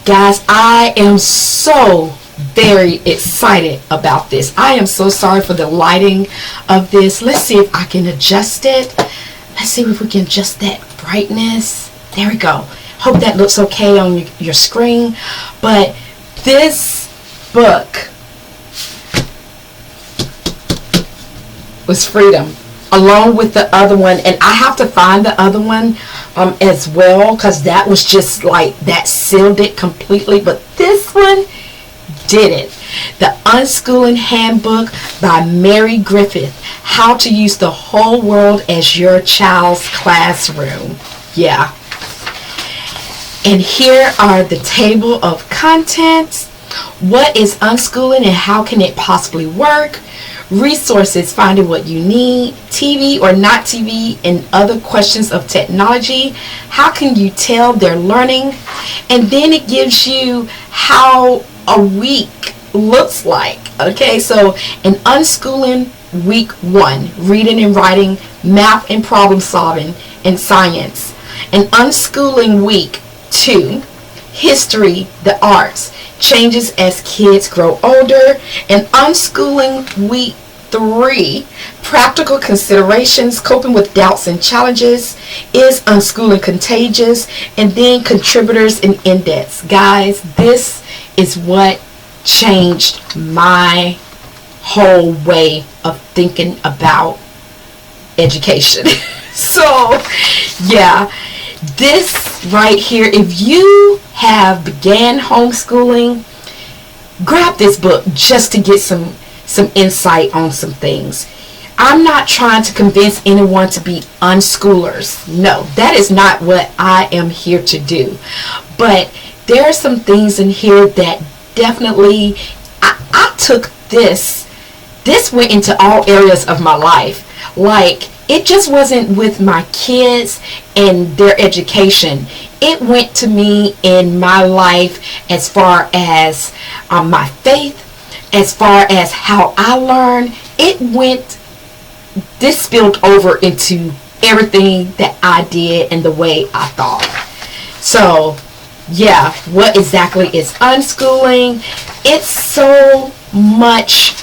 Guys, I am so very excited about this. I am so sorry for the lighting of this. Let's see if I can adjust it. Let's see if we can adjust that brightness. There we go. Hope that looks okay on your screen. But this book was Freedom, along with the other one, and I have to find the other one as well, because that was just like, that sealed it completely. But this one did it. The Unschooling Handbook by Mary Griffith. How to use the whole world as your child's classroom. Yeah. And here are the table of contents. What is unschooling and how can it possibly work? Resources, finding what you need, TV or not TV, and other questions of technology. How can you tell they're learning? And then it gives you how a week looks like. Okay, so in unschooling week 1, reading and writing, math and problem solving, and science. In unschooling week 2, history, the arts, changes as kids grow older. And unschooling week 3, practical considerations, coping with doubts and challenges, is unschooling contagious, and then contributors and index. Guys, this is what changed my whole way of thinking about education. So yeah, this right here, if you have began homeschooling, grab this book just to get some insight on some things. I'm not trying to convince anyone to be unschoolers. No, that is not what I am here to do. But there are some things in here that definitely, I took this went into all areas of my life. Like, it just wasn't with my kids and their education. It went to me in my life as far as my faith, as far as how I learn. This spilled over into everything that I did and the way I thought. So yeah, what exactly is unschooling? It's so much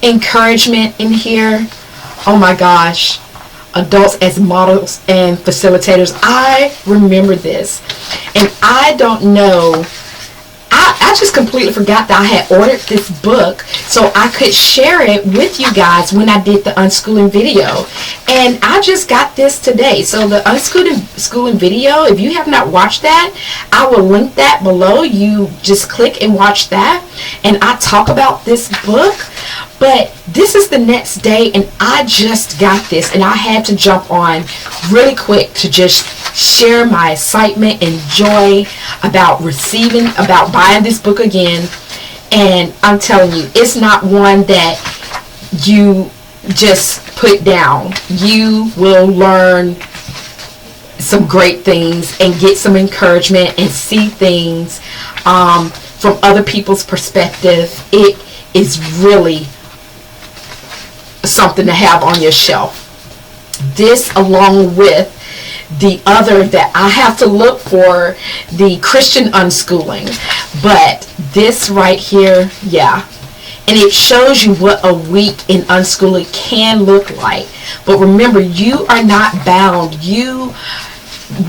encouragement in here. Oh my gosh. Adults as models and facilitators. I remember this, and I don't know, I just completely forgot that I had ordered this book so I could share it with you guys when I did the unschooling video. And I just got this today. So the unschooling video, if you have not watched that, I will link that below. You just click and watch that. And I talk about this book. But this is the next day, and I just got this, and I had to jump on really quick to just share my excitement and joy about buying this book again. And I'm telling you, it's not one that you just put down. You will learn some great things and get some encouragement and see things from other people's perspective. It is really something to have on your shelf. This, along with the other that I have to look for, the Christian unschooling. But this right here, yeah. And it shows you what a week in unschooling can look like. But remember, you are not bound.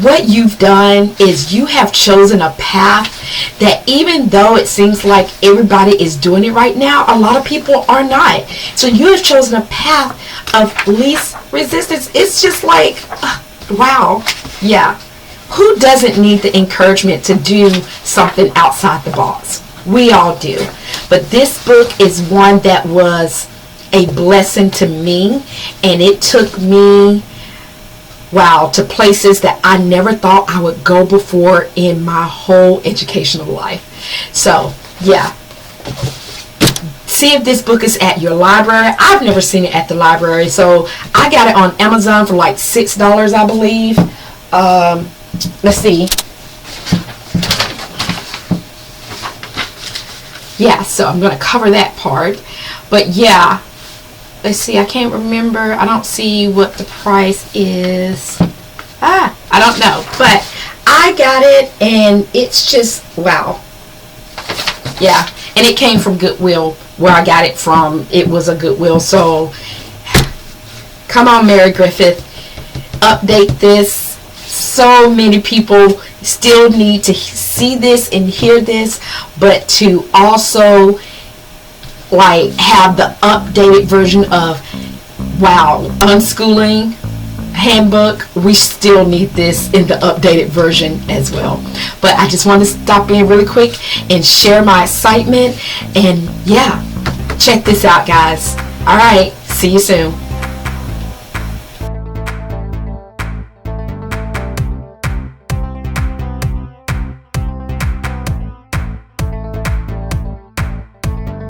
What you've done is you have chosen a path that, even though it seems like everybody is doing it right now, a lot of people are not. So you have chosen a path of least resistance. It's just like, wow. Yeah. Who doesn't need the encouragement to do something outside the box? We all do. But this book is one that was a blessing to me, and it took me, wow, to places that I never thought I would go before in my whole educational life. So yeah, see if this book is at your library. I've never seen it at the library, so I got it on Amazon for like $6, I believe. Let's see. Yeah, so I'm going to cover that part. But yeah, let's see, I can't remember. I don't see what the price is. I don't know. But I I got it, and it's just wow. Yeah, and it came from Goodwill, where I got it from. It was a Goodwill. So come on, Mary Griffith, update this. So many people still need to see this and hear this, but to also like have the updated version of wow, Unschooling Handbook. We still need this in the updated version as well. But I just want to stop in really quick and share my excitement, and yeah, check this out, guys. All right, see you soon.